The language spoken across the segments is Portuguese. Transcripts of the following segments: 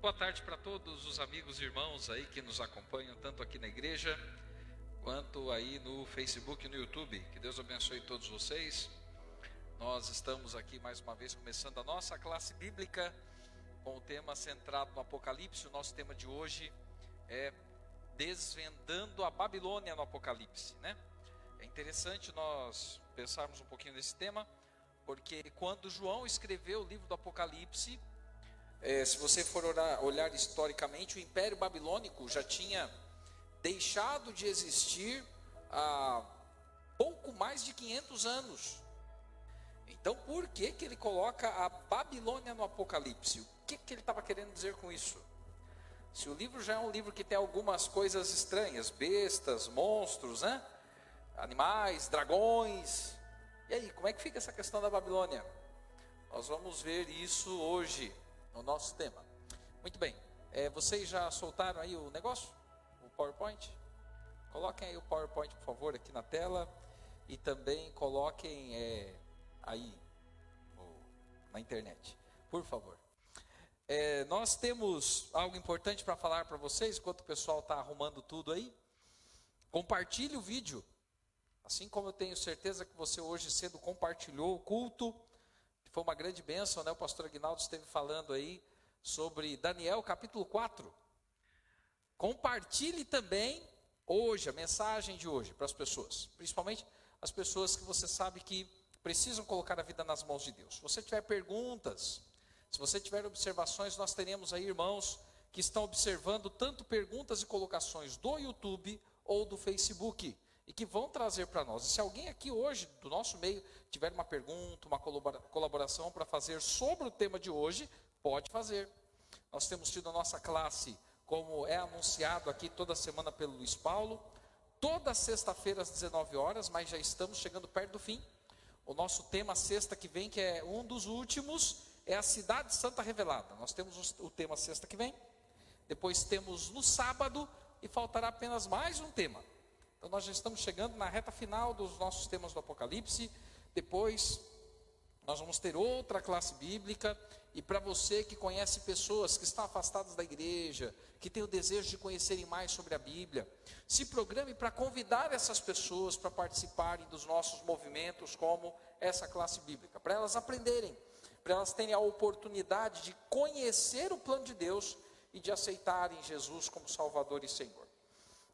Boa tarde para todos os amigos e irmãos aí que nos acompanham, tanto aqui na igreja, quanto aí no Facebook e no YouTube. Que Deus abençoe todos vocês. Nós estamos aqui mais uma vez começando a nossa classe bíblica com o tema centrado no Apocalipse. O nosso tema de hoje é Desvendando a Babilônia no Apocalipse, né? É interessante nós pensarmos um pouquinho nesse tema, porque quando João escreveu o livro do Apocalipse, se você for olhar historicamente, o Império Babilônico já tinha deixado de existir há pouco mais de 500 anos. Então, por que ele coloca a Babilônia no Apocalipse? O que ele estava querendo dizer com isso? Se o livro já é um livro que tem algumas coisas estranhas, bestas, monstros, né? Animais, dragões. E aí, como é que fica essa questão da Babilônia? Nós vamos ver isso hoje no nosso tema. Muito bem, vocês já soltaram aí o negócio? O PowerPoint? Coloquem aí o PowerPoint, por favor, aqui na tela. E também coloquem aí na internet, por favor. Nós temos algo importante para falar para vocês, enquanto o pessoal está arrumando tudo aí. Compartilhe o vídeo. Assim como eu tenho certeza que você hoje cedo compartilhou o culto, que foi uma grande bênção, né? O pastor Aguinaldo esteve falando aí sobre Daniel capítulo 4. Compartilhe também hoje, a mensagem de hoje para as pessoas, principalmente as pessoas que você sabe que precisam colocar a vida nas mãos de Deus. Se você tiver perguntas, se você tiver observações, nós teremos aí irmãos que estão observando tanto perguntas e colocações do YouTube ou do Facebook, e que vão trazer para nós. E se alguém aqui hoje, do nosso meio, tiver uma pergunta, uma colaboração para fazer sobre o tema de hoje, pode fazer. Nós temos tido a nossa classe, como é anunciado aqui toda semana pelo Luiz Paulo, toda sexta-feira às 19 horas, mas já estamos chegando perto do fim. O nosso tema sexta que vem, que é um dos últimos, é a Cidade Santa Revelada. Nós temos o tema sexta que vem, depois temos no sábado, e faltará apenas mais um tema. Então nós já estamos chegando na reta final dos nossos temas do Apocalipse. Depois nós vamos ter outra classe bíblica. E para você que conhece pessoas que estão afastadas da igreja, que tem o desejo de conhecerem mais sobre a Bíblia, se programe para convidar essas pessoas para participarem dos nossos movimentos como essa classe bíblica, para elas aprenderem, para elas terem a oportunidade de conhecer o plano de Deus e de aceitarem Jesus como Salvador e Senhor.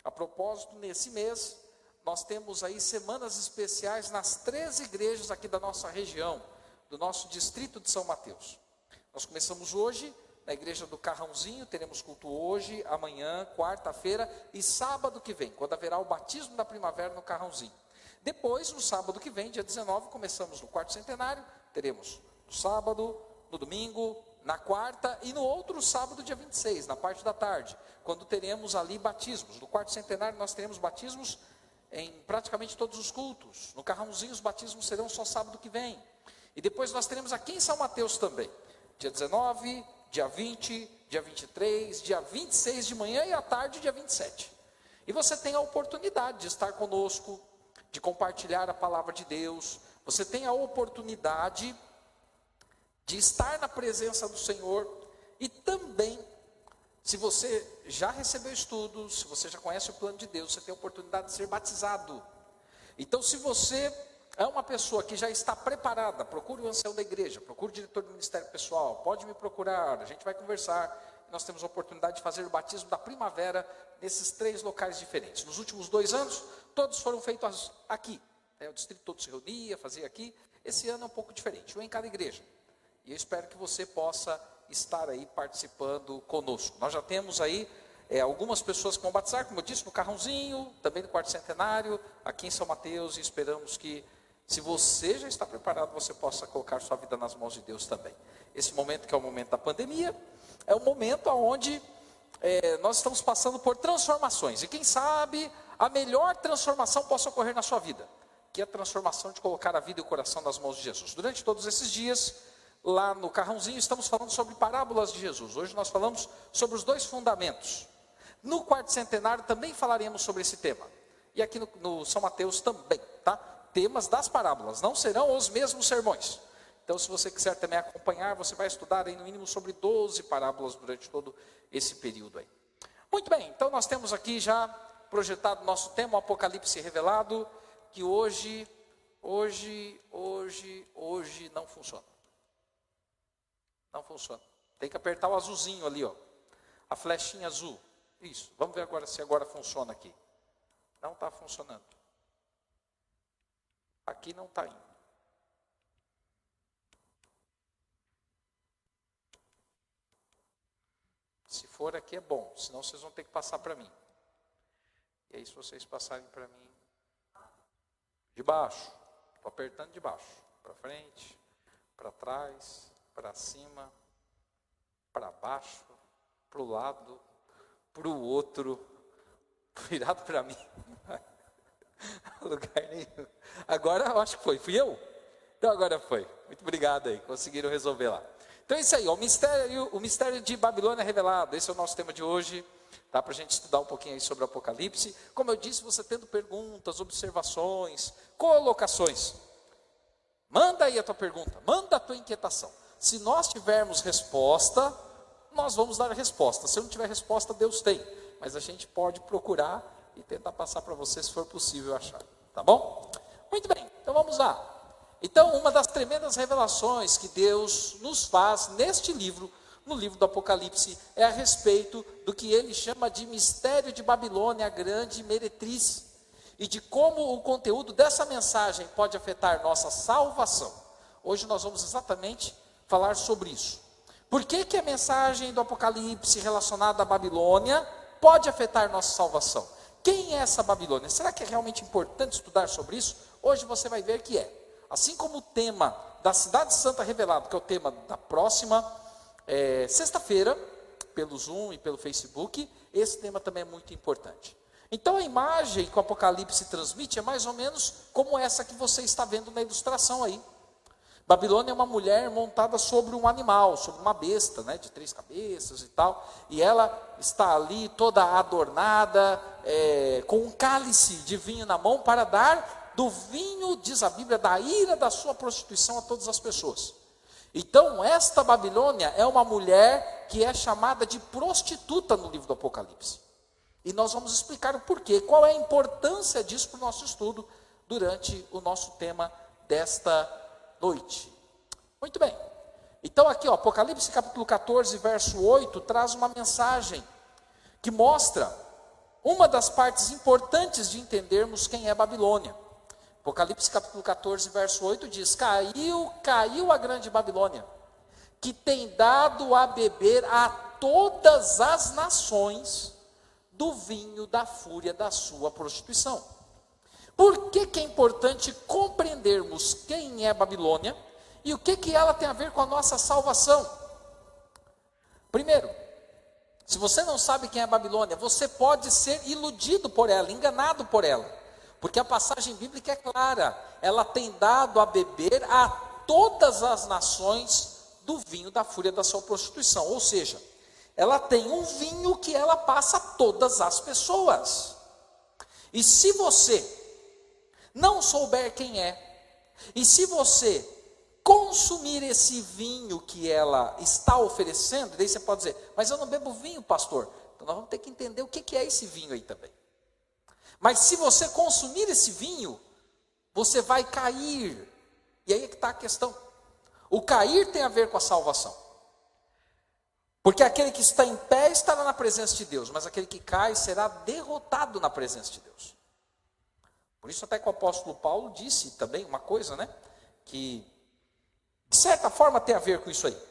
A propósito, nesse mês, nós temos aí semanas especiais nas 3 igrejas aqui da nossa região, do nosso distrito de São Mateus. Nós começamos hoje na igreja do Carrãozinho, teremos culto hoje, amanhã, quarta-feira e sábado que vem, quando haverá o batismo da primavera no Carrãozinho. Depois, no sábado que vem, dia 19, começamos no quarto centenário, teremos no sábado, no domingo, na quarta e no outro sábado, dia 26, na parte da tarde, quando teremos ali batismos. No quarto centenário nós teremos batismos em praticamente todos os cultos. No Carrãozinho os batismos serão só sábado que vem. E depois nós teremos aqui em São Mateus também, dia 19, dia 20, dia 23, dia 26 de manhã e à tarde, dia 27. E você tem a oportunidade de estar conosco, de compartilhar a palavra de Deus. Você tem a oportunidade de estar na presença do Senhor. E também, se você já recebeu estudos, se você já conhece o plano de Deus, você tem a oportunidade de ser batizado. Então, se você é uma pessoa que já está preparada, procure o ancião da igreja, procure o diretor do ministério pessoal, pode me procurar, a gente vai conversar. Nós temos a oportunidade de fazer o batismo da primavera nesses 3 locais diferentes. Nos últimos 2 anos, todos foram feitos aqui. O distrito todo se reunia, fazia aqui. Esse ano é um pouco diferente, um em cada igreja. E eu espero que você possa estar aí participando conosco. Nós já temos aí algumas pessoas que vão batizar, como eu disse, no Carrãozinho, também no quarto centenário, aqui em São Mateus, e esperamos que, se você já está preparado, você possa colocar sua vida nas mãos de Deus também. Esse momento que é o momento da pandemia, é um momento onde nós estamos passando por transformações. E quem sabe a melhor transformação possa ocorrer na sua vida, que é a transformação de colocar a vida e o coração nas mãos de Jesus. Durante todos esses dias, lá no Carrãozinho, estamos falando sobre parábolas de Jesus. Hoje nós falamos sobre os 2 fundamentos. No quarto centenário também falaremos sobre esse tema. E aqui no São Mateus também, tá? Temas das parábolas, não serão os mesmos sermões. Então, se você quiser também acompanhar, você vai estudar aí no mínimo sobre 12 parábolas durante todo esse período aí. Muito bem, então nós temos aqui já projetado o nosso tema, o Apocalipse revelado, que hoje não funciona. Não funciona. Tem que apertar o azulzinho ali, ó. A flechinha azul. Isso. Vamos ver agora se agora funciona aqui. Não está funcionando. Aqui não está indo. Se for aqui é bom, senão vocês vão ter que passar para mim. E aí se vocês passarem para mim, de baixo, estou apertando de baixo, para frente, para trás, para cima, para baixo, para o lado, para o outro, virado para mim, lugar nenhum. Agora eu acho que fui eu? Então agora foi, muito obrigado aí, conseguiram resolver lá. Então é isso aí, ó, o mistério de Babilônia revelado, esse é o nosso tema de hoje, tá? Para a gente estudar um pouquinho aí sobre o Apocalipse. Como eu disse, você tendo perguntas, observações, colocações, manda aí a tua pergunta, manda a tua inquietação. Se nós tivermos resposta, nós vamos dar a resposta. Se eu não tiver resposta, Deus tem, mas a gente pode procurar e tentar passar para você se for possível achar, tá bom? Muito bem, então vamos lá. Então, uma das tremendas revelações que Deus nos faz neste livro, no livro do Apocalipse, é a respeito do que ele chama de mistério de Babilônia, a grande meretriz, e de como o conteúdo dessa mensagem pode afetar nossa salvação. Hoje nós vamos exatamente falar sobre isso. Por que a mensagem do Apocalipse relacionada à Babilônia pode afetar nossa salvação? Quem é essa Babilônia? Será que é realmente importante estudar sobre isso? Hoje você vai ver que é. Assim como o tema da Cidade Santa revelado, que é o tema da próxima sexta-feira, pelo Zoom e pelo Facebook, esse tema também é muito importante. Então a imagem que o Apocalipse transmite é mais ou menos como essa que você está vendo na ilustração aí. Babilônia é uma mulher montada sobre um animal, sobre uma besta, né, de 3 cabeças e tal, e ela está ali toda adornada, com um cálice de vinho na mão para dar do vinho, diz a Bíblia, da ira da sua prostituição a todas as pessoas. Então, esta Babilônia é uma mulher que é chamada de prostituta no livro do Apocalipse. E nós vamos explicar o porquê, qual é a importância disso para o nosso estudo durante o nosso tema desta noite. Muito bem. Então aqui, ó, Apocalipse capítulo 14, verso 8, traz uma mensagem que mostra uma das partes importantes de entendermos quem é Babilônia. Apocalipse capítulo 14, verso 8 diz: Caiu a grande Babilônia, que tem dado a beber a todas as nações do vinho da fúria da sua prostituição. Por que é importante compreendermos quem é Babilônia e o que ela tem a ver com a nossa salvação? Primeiro, se você não sabe quem é Babilônia, você pode ser iludido por ela, enganado por ela. Porque a passagem bíblica é clara, ela tem dado a beber a todas as nações do vinho da fúria da sua prostituição. Ou seja, ela tem um vinho que ela passa a todas as pessoas. E se você não souber quem é, e se você consumir esse vinho que ela está oferecendo, daí você pode dizer: mas eu não bebo vinho, pastor. Então nós vamos ter que entender o que é esse vinho aí também. Mas se você consumir esse vinho, você vai cair. E aí é que está a questão. O cair tem a ver com a salvação. Porque aquele que está em pé estará na presença de Deus, mas aquele que cai será derrotado na presença de Deus. Por isso até que o apóstolo Paulo disse também uma coisa, né? Que de certa forma tem a ver com isso aí.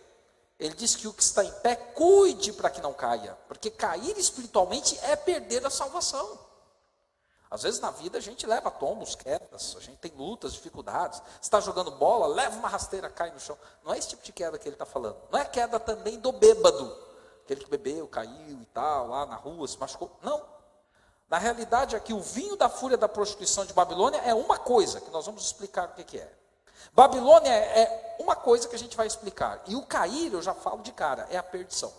Ele disse que o que está em pé, cuide para que não caia. Porque cair espiritualmente é perder a salvação. Às vezes na vida a gente leva tombos, quedas, a gente tem lutas, dificuldades. Você está jogando bola, leva uma rasteira, cai no chão. Não é esse tipo de queda que ele está falando. Não é queda também do bêbado. Aquele que bebeu, caiu e tal, lá na rua, se machucou. Não. Na realidade aqui o vinho da fúria da prostituição de Babilônia é uma coisa, que nós vamos explicar o que é. Babilônia é uma coisa que a gente vai explicar. E o cair, eu já falo de cara, é a perdição.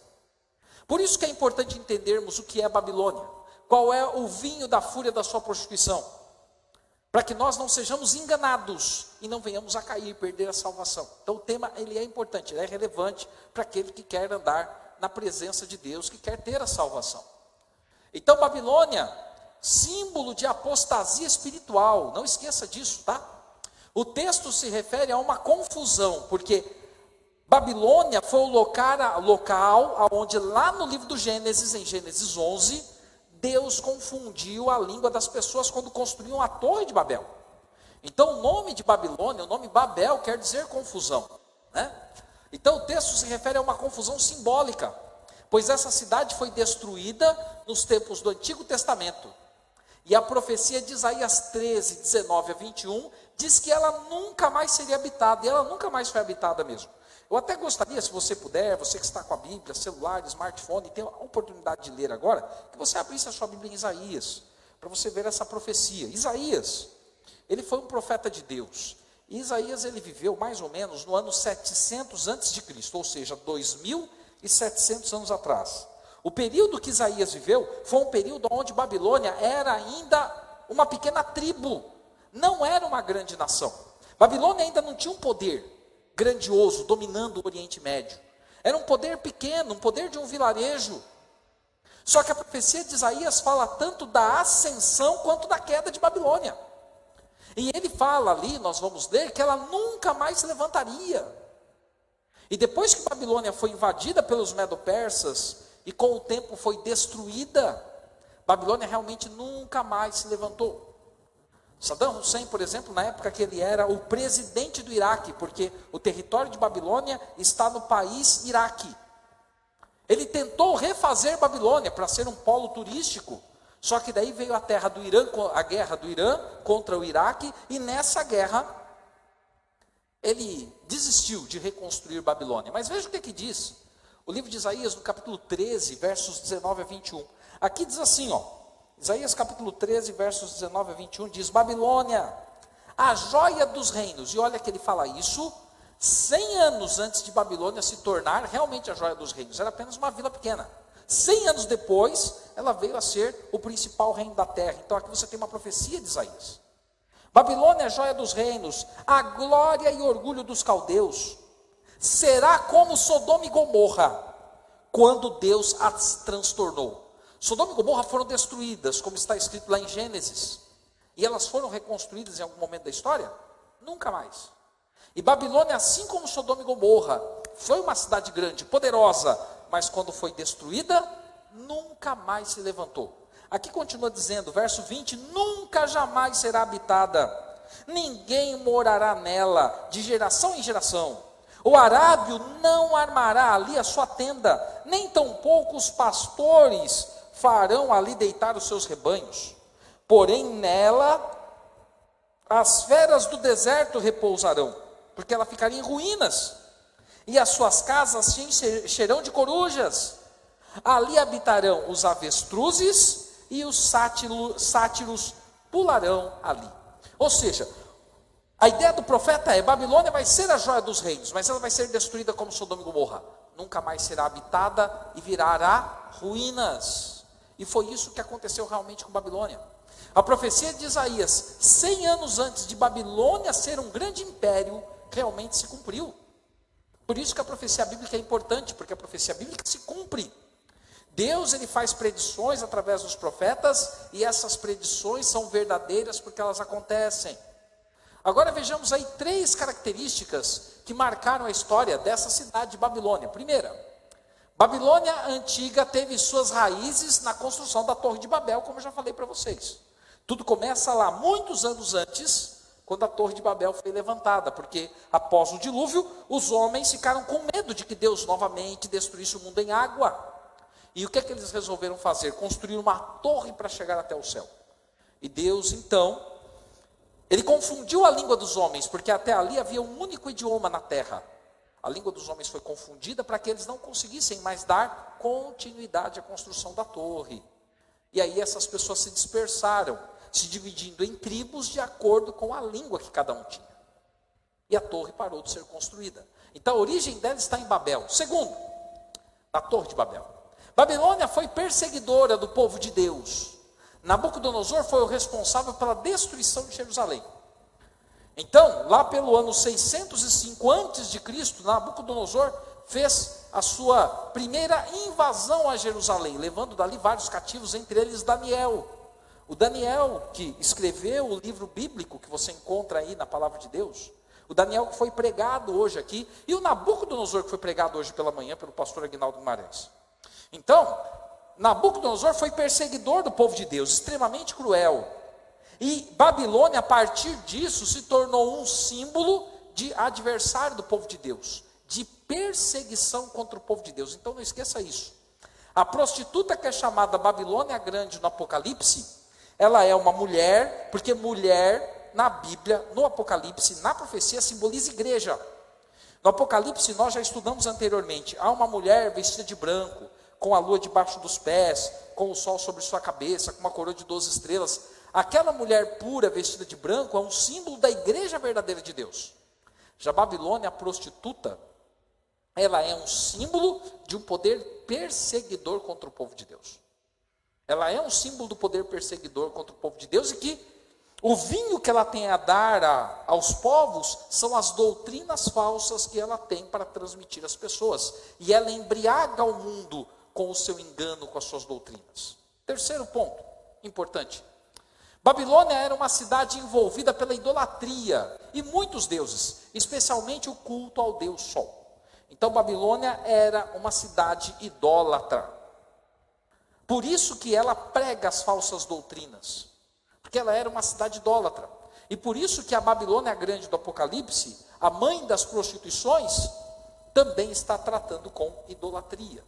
Por isso que é importante entendermos o que é Babilônia. Qual é o vinho da fúria da sua prostituição? para que nós não sejamos enganados e não venhamos a cair, perder a salvação. Então o tema ele é importante, ele é relevante para aquele que quer andar na presença de Deus, que quer ter a salvação. Então Babilônia, símbolo de apostasia espiritual, não esqueça disso, tá? O texto se refere a uma confusão, porque Babilônia foi o local onde lá no livro do Gênesis, em Gênesis 11, Deus confundiu a língua das pessoas quando construíam a Torre de Babel. Então o nome de Babilônia, o nome Babel quer dizer confusão, né? Então o texto se refere a uma confusão simbólica, pois essa cidade foi destruída nos tempos do Antigo Testamento. E a profecia de Isaías 13, 19 a 21, diz que ela nunca mais seria habitada, e ela nunca mais foi habitada mesmo. Eu até gostaria, se você puder, você que está com a Bíblia, celular, smartphone, tem a oportunidade de ler agora, que você abrisse a sua Bíblia em Isaías, para você ver essa profecia. Isaías, ele foi um profeta de Deus. E Isaías, ele viveu mais ou menos no ano 700 a.C., ou seja, 2.700 anos atrás. O período que Isaías viveu foi um período onde Babilônia era ainda uma pequena tribo, não era uma grande nação. Babilônia ainda não tinha um poder grandioso, dominando o Oriente Médio. Era um poder pequeno, um poder de um vilarejo. Só que a profecia de Isaías fala tanto da ascensão quanto da queda de Babilônia. E ele fala ali, nós vamos ler, que ela nunca mais se levantaria. E depois que Babilônia foi invadida pelos medo-persas, e com o tempo foi destruída, Babilônia realmente nunca mais se levantou. Saddam Hussein, por exemplo, na época que ele era o presidente do Iraque, porque o território de Babilônia está no país Iraque. Ele tentou refazer Babilônia para ser um polo turístico, só que daí veio a guerra do Irã contra o Iraque, e nessa guerra ele desistiu de reconstruir Babilônia. Mas veja o que diz o livro de Isaías, no capítulo 13, versos 19 a 21. Aqui diz assim, Isaías capítulo 13, versos 19 a 21, diz: Babilônia, a joia dos reinos. E olha que ele fala isso 100 anos antes de Babilônia se tornar realmente a joia dos reinos. Era apenas uma vila pequena. 100 anos depois, ela veio a ser o principal reino da terra. Então aqui você tem uma profecia de Isaías. Babilônia, a joia dos reinos, a glória e orgulho dos caldeus, será como Sodoma e Gomorra, quando Deus as transtornou. Sodoma e Gomorra foram destruídas, como está escrito lá em Gênesis. E elas foram reconstruídas em algum momento da história? Nunca mais. E Babilônia, assim como Sodoma e Gomorra, foi uma cidade grande, poderosa, mas quando foi destruída, nunca mais se levantou. Aqui continua dizendo, verso 20, nunca jamais será habitada, ninguém morará nela, de geração em geração. O arábio não armará ali a sua tenda, nem tampouco os pastores farão ali deitar os seus rebanhos. Porém nela, as feras do deserto repousarão, porque ela ficaria em ruínas, e as suas casas se encherão de corujas. Ali habitarão os avestruzes, e os sátiros pularão ali. Ou seja, a ideia do profeta é: Babilônia vai ser a joia dos reinos, mas ela vai ser destruída como Sodoma e Gomorra. Nunca mais será habitada e virará ruínas. E foi isso que aconteceu realmente com Babilônia. A profecia de Isaías, 100 anos antes de Babilônia ser um grande império, realmente se cumpriu. Por isso que a profecia bíblica é importante, porque a profecia bíblica se cumpre. Deus, ele faz predições através dos profetas, e essas predições são verdadeiras porque elas acontecem. Agora vejamos aí 3 características que marcaram a história dessa cidade de Babilônia. Primeira, Babilônia antiga teve suas raízes na construção da Torre de Babel, como eu já falei para vocês. Tudo começa lá, muitos anos antes, quando a Torre de Babel foi levantada, porque após o dilúvio, os homens ficaram com medo de que Deus novamente destruísse o mundo em água. E o que eles resolveram fazer? Construir uma torre para chegar até o céu. E Deus, então, ele confundiu a língua dos homens, porque até ali havia um único idioma na terra. A língua dos homens foi confundida para que eles não conseguissem mais dar continuidade à construção da torre. E aí essas pessoas se dispersaram, se dividindo em tribos de acordo com a língua que cada um tinha. E a torre parou de ser construída. Então a origem dela está em Babel. Segundo, na Torre de Babel. Babilônia foi perseguidora do povo de Deus. Nabucodonosor foi o responsável pela destruição de Jerusalém. Então, lá pelo ano 605 a.C., Nabucodonosor fez a sua primeira invasão a Jerusalém, levando dali vários cativos, entre eles Daniel. O Daniel que escreveu o livro bíblico que você encontra aí na palavra de Deus. O Daniel que foi pregado hoje aqui, e o Nabucodonosor que foi pregado hoje pela manhã pelo pastor Aguinaldo Guimarães. Então, Nabucodonosor foi perseguidor do povo de Deus, extremamente cruel. E Babilônia, a partir disso, se tornou um símbolo de adversário do povo de Deus, de perseguição contra o povo de Deus. Então não esqueça isso. A prostituta que é chamada Babilônia Grande no Apocalipse, ela é uma mulher, porque mulher na Bíblia, no Apocalipse, na profecia, simboliza igreja. No Apocalipse nós já estudamos anteriormente, há uma mulher vestida de branco, com a lua debaixo dos pés, com o sol sobre sua cabeça, com uma coroa de 12 estrelas. Aquela mulher pura, vestida de branco, é um símbolo da igreja verdadeira de Deus. Já Babilônia, a prostituta, ela é um símbolo de um poder perseguidor contra o povo de Deus. Ela é um símbolo do poder perseguidor contra o povo de Deus, e que o vinho que ela tem a dar aos povos são as doutrinas falsas que ela tem para transmitir às pessoas. E ela embriaga o mundo com o seu engano, com as suas doutrinas. Terceiro ponto, importante. Babilônia era uma cidade envolvida pela idolatria e muitos deuses, especialmente o culto ao Deus Sol. Então Babilônia era uma cidade idólatra. Por isso que ela prega as falsas doutrinas, porque ela era uma cidade idólatra. E por isso que a Babilônia Grande do Apocalipse, a mãe das prostituições, também está tratando com idolatria.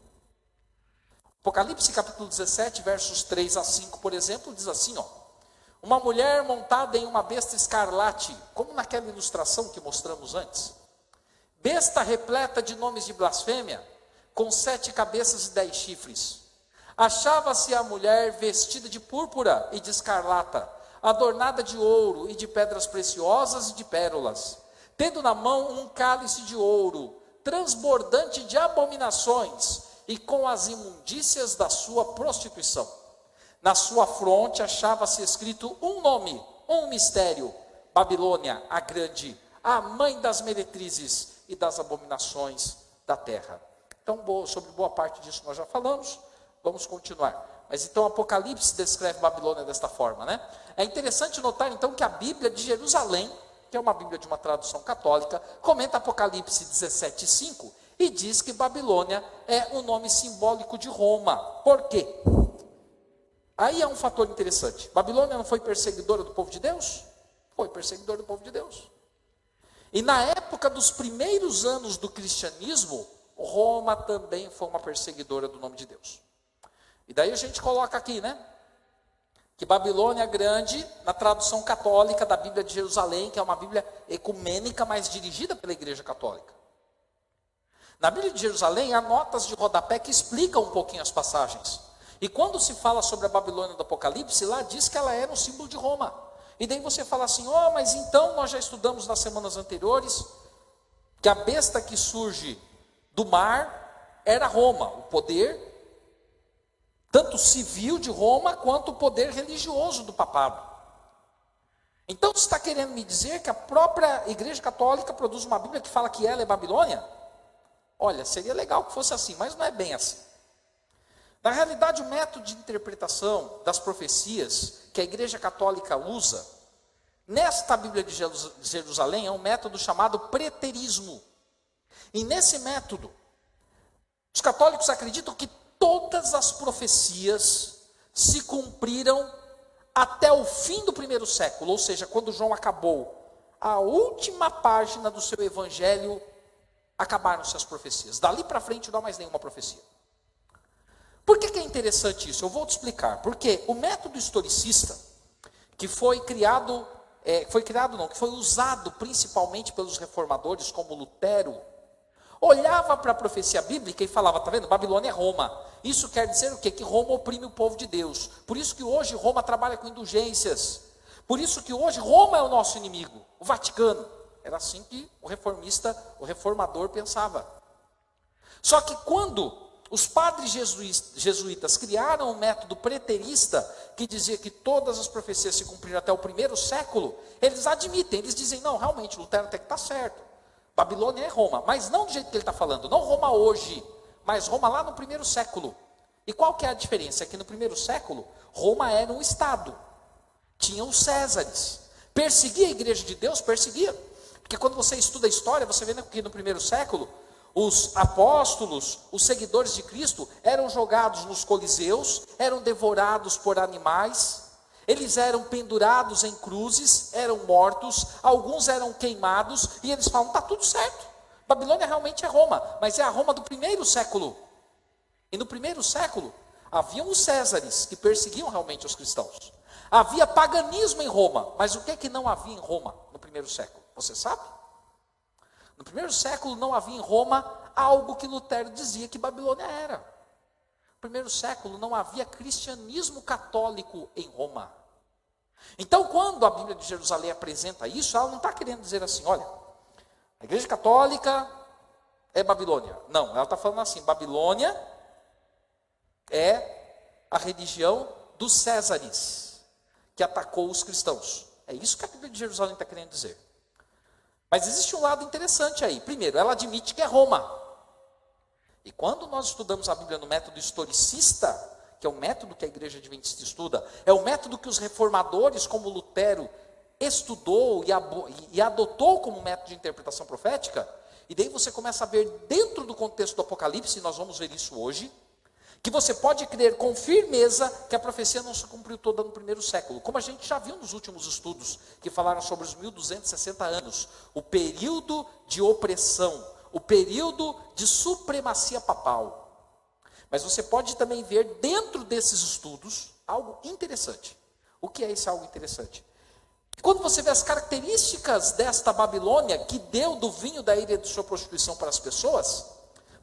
Apocalipse capítulo 17, versos 3 a 5, por exemplo, diz assim, uma mulher montada em uma besta escarlate, como naquela ilustração que mostramos antes. Besta repleta de nomes de blasfêmia, com 7 cabeças e 10 chifres. Achava-se a mulher vestida de púrpura e de escarlata, adornada de ouro e de pedras preciosas e de pérolas, tendo na mão um cálice de ouro, transbordante de abominações, e com as imundícias da sua prostituição. Na sua fronte achava-se escrito um nome, um mistério: Babilônia, a grande, a mãe das meretrizes e das abominações da terra. Então, sobre boa parte disso nós já falamos, vamos continuar. Mas então Apocalipse descreve Babilônia desta forma, né? É interessante notar então que a Bíblia de Jerusalém, que é uma Bíblia de uma tradução católica, comenta Apocalipse 17:5 e diz que Babilônia é um nome simbólico de Roma. Por quê? Aí é um fator interessante. Babilônia não foi perseguidora do povo de Deus? Foi perseguidora do povo de Deus. E na época dos primeiros anos do cristianismo, Roma também foi uma perseguidora do nome de Deus. E daí a gente coloca aqui, né? Que Babilônia Grande, na tradução católica da Bíblia de Jerusalém, que é uma Bíblia ecumênica, mas dirigida pela Igreja Católica. Na Bíblia de Jerusalém, há notas de rodapé que explicam um pouquinho as passagens. E quando se fala sobre a Babilônia do Apocalipse, lá diz que ela era um símbolo de Roma. E daí você fala assim, mas então nós já estudamos nas semanas anteriores, que a besta que surge do mar era Roma, o poder, tanto civil de Roma, quanto o poder religioso do papado. Então você está querendo me dizer que a própria Igreja Católica produz uma Bíblia que fala que ela é Babilônia? Olha, seria legal que fosse assim, mas não é bem assim. Na realidade, o método de interpretação das profecias que a Igreja Católica usa, nesta Bíblia de Jerusalém, é um método chamado preterismo. E nesse método, os católicos acreditam que todas as profecias se cumpriram até o fim do primeiro século, ou seja, quando João acabou a última página do seu evangelho, acabaram-se as profecias. Dali para frente não há mais nenhuma profecia. Por que é interessante isso? Eu vou te explicar. Porque o método historicista, que foi usado principalmente pelos reformadores, como Lutero, olhava para a profecia bíblica e falava, tá vendo? Babilônia é Roma. Isso quer dizer o quê? Que Roma oprime o povo de Deus. Por isso que hoje Roma trabalha com indulgências. Por isso que hoje Roma é o nosso inimigo, o Vaticano. Era assim que o reformador pensava. Só que quando os padres jesuítas criaram um método preterista que dizia que todas as profecias se cumpriram até o primeiro século, eles admitem, eles dizem, não, realmente, Lutero tem que estar certo. Babilônia é Roma, mas não do jeito que ele está falando, não Roma hoje, mas Roma lá no primeiro século. E qual que é a diferença? É que no primeiro século, Roma era um estado, tinha os Césares, perseguia a igreja de Deus, perseguia. Porque quando você estuda a história, você vê que no primeiro século, os apóstolos, os seguidores de Cristo, eram jogados nos coliseus, eram devorados por animais, eles eram pendurados em cruzes, eram mortos, alguns eram queimados, e eles falam, está tudo certo, Babilônia realmente é Roma, mas é a Roma do primeiro século. E no primeiro século, haviam os Césares, que perseguiam realmente os cristãos. Havia paganismo em Roma, mas o que é que não havia em Roma no primeiro século? Você sabe? No primeiro século não havia em Roma algo que Lutero dizia que Babilônia era. No primeiro século não havia cristianismo católico em Roma. Então quando a Bíblia de Jerusalém apresenta isso, ela não está querendo dizer assim, olha, a igreja católica é Babilônia. Não, ela está falando assim, Babilônia é a religião dos Césares, que atacou os cristãos. É isso que a Bíblia de Jerusalém está querendo dizer. Mas existe um lado interessante aí. Primeiro, ela admite que é Roma. E quando nós estudamos a Bíblia no método historicista, que é o método que a igreja adventista estuda, é o método que os reformadores, como Lutero, estudou e adotou como método de interpretação profética, e daí você começa a ver dentro do contexto do Apocalipse, e nós vamos ver isso hoje, que você pode crer com firmeza que a profecia não se cumpriu toda no primeiro século, como a gente já viu nos últimos estudos, que falaram sobre os 1260 anos, o período de opressão, o período de supremacia papal. Mas você pode também ver dentro desses estudos algo interessante. O que é esse algo interessante? Quando você vê as características desta Babilônia, que deu do vinho da ira de sua prostituição para as pessoas,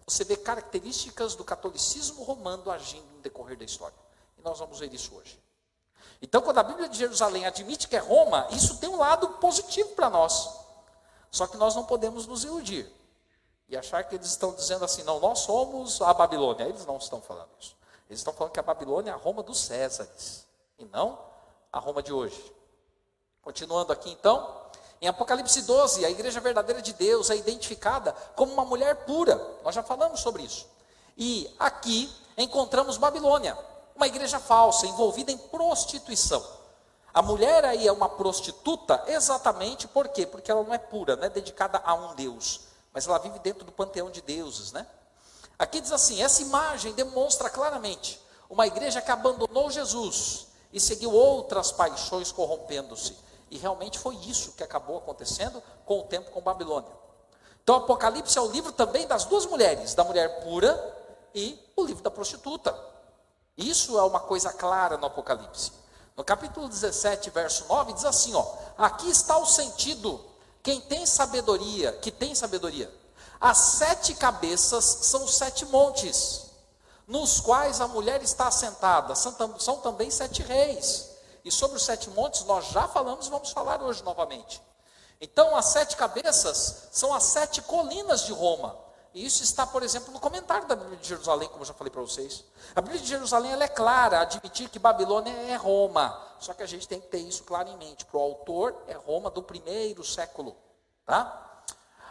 você vê características do catolicismo romano agindo no decorrer da história. E nós vamos ver isso hoje. Então, quando a Bíblia de Jerusalém admite que é Roma, isso tem um lado positivo para nós. Só que nós não podemos nos iludir e achar que eles estão dizendo assim, não, nós somos a Babilônia. Eles não estão falando isso. Eles estão falando que a Babilônia é a Roma dos Césares, e não a Roma de hoje. Continuando aqui então, em Apocalipse 12, a igreja verdadeira de Deus é identificada como uma mulher pura. Nós já falamos sobre isso. E aqui encontramos Babilônia, uma igreja falsa, envolvida em prostituição. A mulher aí é uma prostituta exatamente por quê? Porque ela não é pura, não é dedicada a um Deus, mas ela vive dentro do panteão de deuses, né? Aqui diz assim, essa imagem demonstra claramente uma igreja que abandonou Jesus e seguiu outras paixões corrompendo-se. E realmente foi isso que acabou acontecendo com o tempo com Babilônia. Então Apocalipse é o livro também das duas mulheres, da mulher pura e o livro da prostituta. Isso é uma coisa clara no Apocalipse. No capítulo 17, verso 9, diz assim, ó, aqui está o sentido, que tem sabedoria. As 7 cabeças são os 7 montes, nos quais a mulher está assentada, são também 7 reis. E sobre os 7 montes nós já falamos, vamos falar hoje novamente. Então as 7 cabeças são as 7 colinas de Roma. E isso está, por exemplo, no comentário da Bíblia de Jerusalém, como eu já falei para vocês. A Bíblia de Jerusalém ela é clara, a admitir que Babilônia é Roma. Só que a gente tem que ter isso claro em mente. Para o autor é Roma do primeiro século. Tá?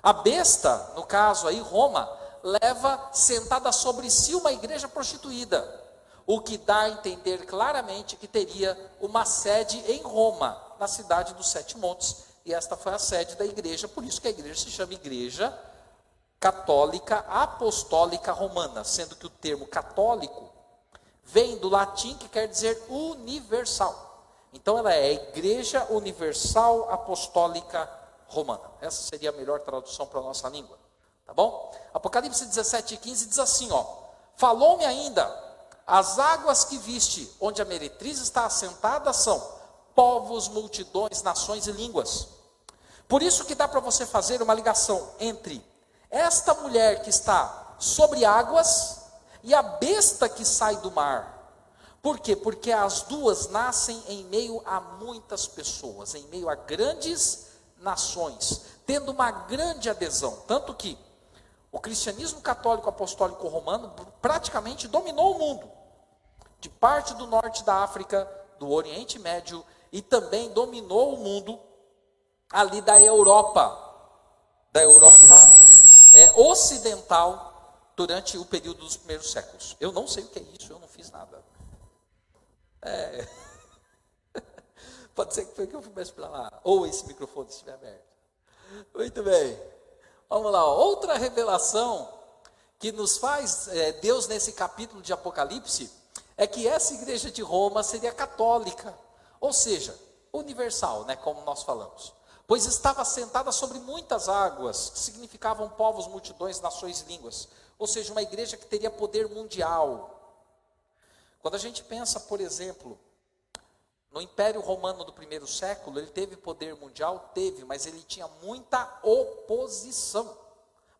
A besta, no caso aí, Roma, leva sentada sobre si uma igreja prostituída. O que dá a entender claramente que teria uma sede em Roma, na cidade dos 7 montes. E esta foi a sede da igreja, por isso que a igreja se chama Igreja Católica Apostólica Romana, sendo que o termo católico vem do latim que quer dizer universal. Então ela é a Igreja Universal Apostólica Romana. Essa seria a melhor tradução para a nossa língua. Tá bom? Apocalipse 17:15 diz assim, ó, falou-me ainda, as águas que viste, onde a meretriz está assentada, são povos, multidões, nações e línguas. Por isso que dá para você fazer uma ligação entre esta mulher que está sobre águas e a besta que sai do mar. Por quê? Porque as duas nascem em meio a muitas pessoas, em meio a grandes nações, tendo uma grande adesão. Tanto que O cristianismo católico apostólico romano praticamente dominou o mundo, de parte do norte da África, do Oriente Médio, e também dominou o mundo ali da Europa ocidental, durante o período dos primeiros séculos. Eu não sei o que é isso, eu não fiz nada. Pode ser que foi que eu fui para lá, ou esse microfone estiver aberto. Muito bem, vamos lá. Outra revelação que nos faz Deus nesse capítulo de Apocalipse é que essa igreja de Roma seria católica, ou seja, universal, né, como nós falamos, pois estava sentada sobre muitas águas, que significavam povos, multidões, nações e línguas, ou seja, uma igreja que teria poder mundial. Quando a gente pensa, por exemplo, no Império Romano do primeiro século, ele teve poder mundial? Teve, mas ele tinha muita oposição.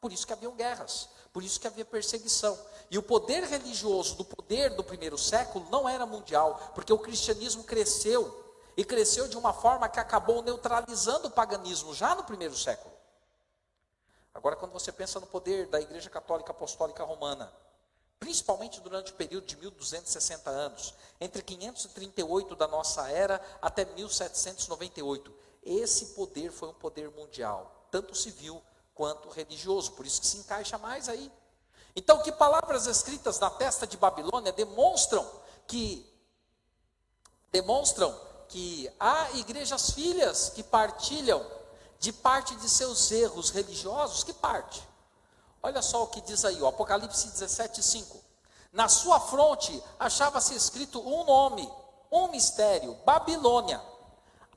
Por isso que haviam guerras, por isso que havia perseguição. E o poder religioso do poder do primeiro século não era mundial, porque o cristianismo cresceu, e cresceu de uma forma que acabou neutralizando o paganismo já no primeiro século. Agora, quando você pensa no poder da Igreja Católica Apostólica Romana, principalmente durante o período de 1260 anos, entre 538 da nossa era até 1798, esse poder foi um poder mundial, tanto civil quanto religioso, por isso que se encaixa mais aí. Então, que palavras escritas na testa de Babilônia demonstram que há igrejas filhas que partilham de parte de seus erros religiosos. Que parte? Olha só o que diz aí, o Apocalipse 17:5. Na sua fronte achava-se escrito um nome, um mistério: Babilônia,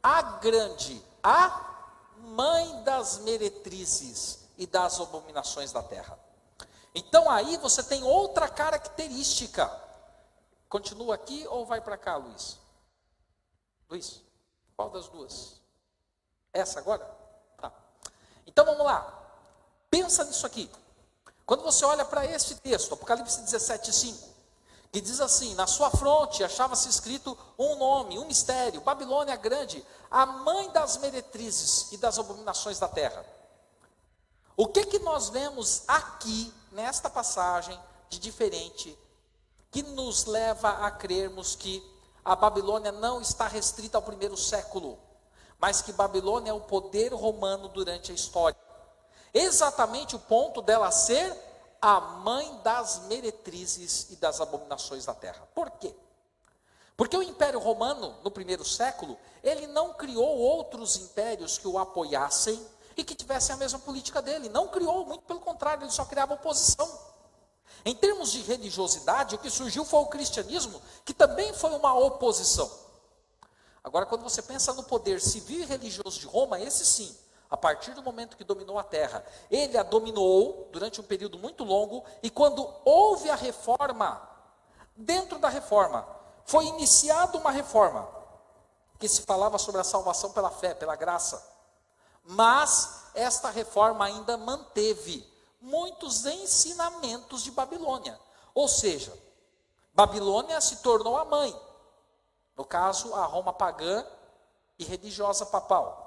a grande, a mãe das meretrizes e das abominações da terra. Então aí você tem outra característica. Continua aqui ou vai para cá, Luiz? Luiz, qual das duas? Essa agora? Tá. Então vamos lá. Pensa nisso aqui. Quando você olha para este texto, Apocalipse 17:5, que diz assim: na sua fronte achava-se escrito um nome, um mistério: Babilônia grande, a mãe das meretrizes e das abominações da terra. O que nós vemos aqui, nesta passagem, de diferente, que nos leva a crermos que a Babilônia não está restrita ao primeiro século, mas que Babilônia é o poder romano durante a história? Exatamente o ponto dela ser a mãe das meretrizes e das abominações da terra. Por quê? Porque o Império Romano, no primeiro século, ele não criou outros impérios que o apoiassem e que tivessem a mesma política dele. Não criou, muito pelo contrário, ele só criava oposição. Em termos de religiosidade, o que surgiu foi o cristianismo, que também foi uma oposição. Agora, quando você pensa no poder civil e religioso de Roma, esse sim, a partir do momento que dominou a terra, ele a dominou durante um período muito longo, e quando houve a reforma, dentro da reforma, foi iniciada uma reforma, que se falava sobre a salvação pela fé, pela graça, mas esta reforma ainda manteve muitos ensinamentos de Babilônia, ou seja, Babilônia se tornou a mãe, no caso a Roma pagã e religiosa papal,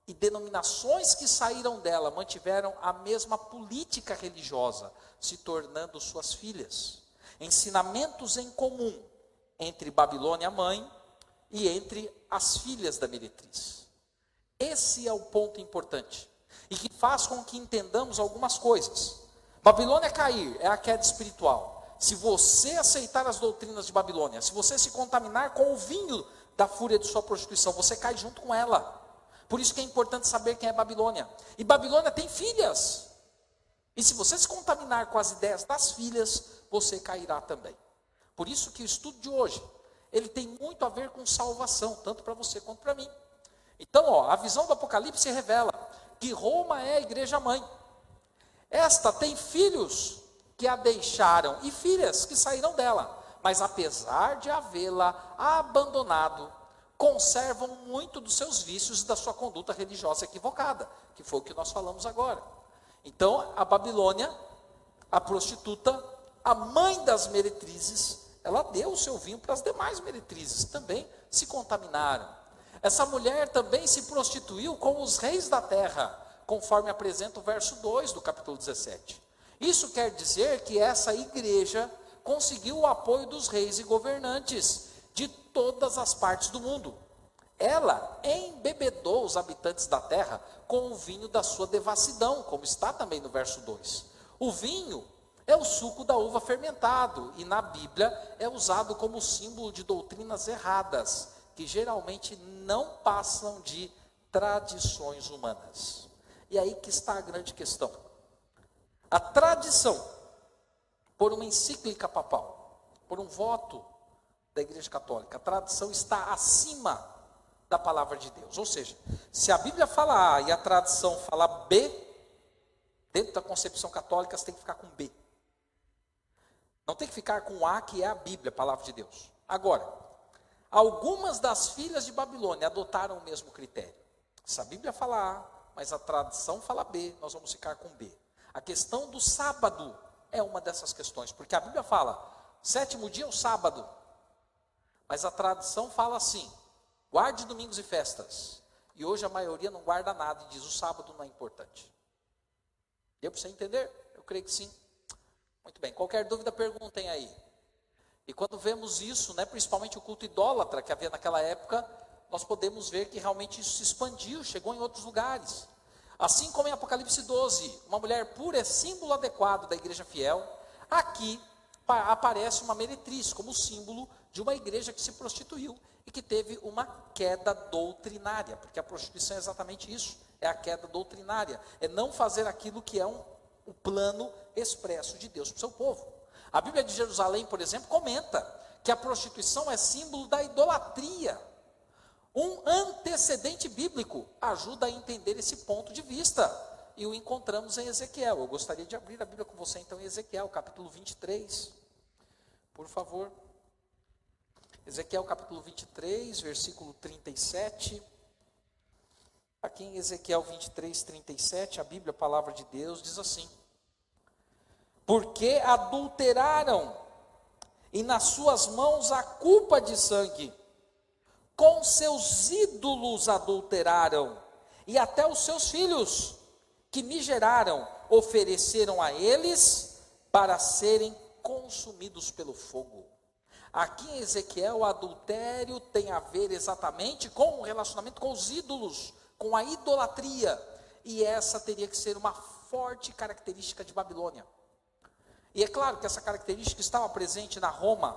e denominações que saíram dela mantiveram a mesma política religiosa, se tornando suas filhas. Ensinamentos em comum entre Babilônia mãe e entre as filhas da meretriz. Esse é o ponto importante, e que faz com que entendamos algumas coisas. Babilônia cair é a queda espiritual. Se você aceitar as doutrinas de Babilônia, se você se contaminar com o vinho da fúria de sua prostituição, você cai junto com ela. Por isso que é importante saber quem é Babilônia. E Babilônia tem filhas. E se você se contaminar com as ideias das filhas, você cairá também. Por isso que o estudo de hoje, ele tem muito a ver com salvação, tanto para você quanto para mim. Então, a visão do Apocalipse revela que Roma é a igreja mãe. Esta tem filhos que a deixaram e filhas que saíram dela, mas apesar de havê-la abandonado, conservam muito dos seus vícios e da sua conduta religiosa equivocada, que foi o que nós falamos agora. Então, a Babilônia, a prostituta, a mãe das meretrizes, ela deu o seu vinho para as demais meretrizes, também se contaminaram. Essa mulher também se prostituiu com os reis da terra, conforme apresenta o verso 2 do capítulo 17. Isso quer dizer que essa igreja conseguiu o apoio dos reis e governantes de todas as partes do mundo. Ela embebedou os habitantes da terra com o vinho da sua devassidão, como está também no verso 2. O vinho é o suco da uva fermentado, e na Bíblia é usado como símbolo de doutrinas erradas, que geralmente não passam de tradições humanas. E aí que está a grande questão. A tradição, por uma encíclica papal, por um voto da Igreja Católica, a tradição está acima da palavra de Deus. Ou seja, se a Bíblia fala A e a tradição fala B, dentro da concepção católica você tem que ficar com B. Não tem que ficar com A, que é a Bíblia, a palavra de Deus. Agora, algumas das filhas de Babilônia adotaram o mesmo critério. Se a Bíblia fala A, mas a tradição fala B, nós vamos ficar com B. A questão do sábado é uma dessas questões, porque a Bíblia fala, sétimo dia é o sábado, mas a tradição fala assim, guarde domingos e festas. E hoje a maioria não guarda nada e diz, o sábado não é importante. Deu para você entender? Eu creio que sim. Muito bem, qualquer dúvida perguntem aí. E quando vemos isso, principalmente o culto idólatra que havia naquela época, nós podemos ver que realmente isso se expandiu, chegou em outros lugares. Assim como em Apocalipse 12, uma mulher pura é símbolo adequado da igreja fiel, aqui aparece uma meretriz como símbolo de uma igreja que se prostituiu e que teve uma queda doutrinária, porque a prostituição é exatamente isso, é a queda doutrinária, é não fazer aquilo que é o plano expresso de Deus para o seu povo. A Bíblia de Jerusalém, por exemplo, comenta que a prostituição é símbolo da idolatria. Um antecedente bíblico ajuda a entender esse ponto de vista, e o encontramos em Ezequiel. Eu gostaria de abrir a Bíblia com você então em Ezequiel, capítulo 23, por favor. Ezequiel capítulo 23, versículo 37. Aqui em Ezequiel 23, 37, a Bíblia, a palavra de Deus, diz assim: porque adulteraram, e nas suas mãos a culpa de sangue, com seus ídolos adulteraram, e até os seus filhos, que me geraram, ofereceram a eles, para serem consumidos pelo fogo. Aqui em Ezequiel, o adultério tem a ver exatamente com o relacionamento com os ídolos, com a idolatria, e essa teria que ser uma forte característica de Babilônia. E é claro que essa característica estava presente na Roma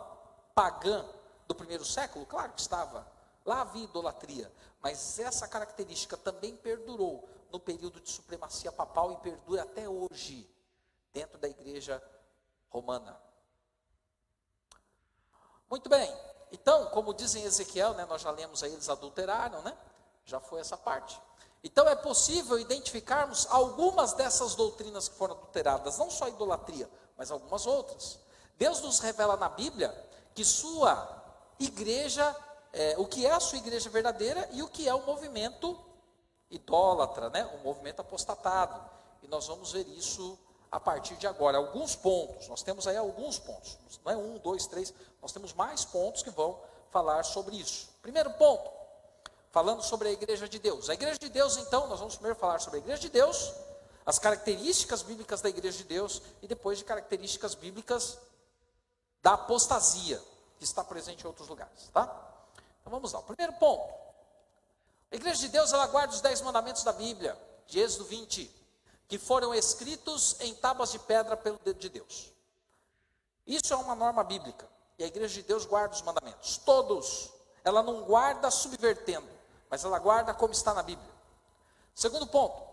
pagã do primeiro século, claro que estava, lá havia idolatria, mas essa característica também perdurou no período de supremacia papal e perdura até hoje, dentro da igreja romana. Muito bem, então, como dizem Ezequiel, nós já lemos aí, eles adulteraram, já foi essa parte. Então é possível identificarmos algumas dessas doutrinas que foram adulteradas, não só a idolatria, mas algumas outras. Deus nos revela na Bíblia que sua igreja, o que é a sua igreja verdadeira e o que é o movimento idólatra, o movimento apostatado. E nós vamos ver isso a partir de agora, alguns pontos. Nós temos aí alguns pontos, não é 1, 2, 3, nós temos mais pontos que vão falar sobre isso. Primeiro ponto, falando sobre a igreja de Deus. A igreja de Deus, então, nós vamos primeiro falar sobre a igreja de Deus, as características bíblicas da igreja de Deus, e depois de características bíblicas da apostasia, que está presente em outros lugares, tá? Então vamos lá, o primeiro ponto. A igreja de Deus, ela guarda os 10 mandamentos da Bíblia, de Êxodo 20, que foram escritos em tábuas de pedra pelo dedo de Deus. Isso é uma norma bíblica, e a igreja de Deus guarda os mandamentos, todos. Ela não guarda subvertendo, mas ela guarda como está na Bíblia. Segundo ponto,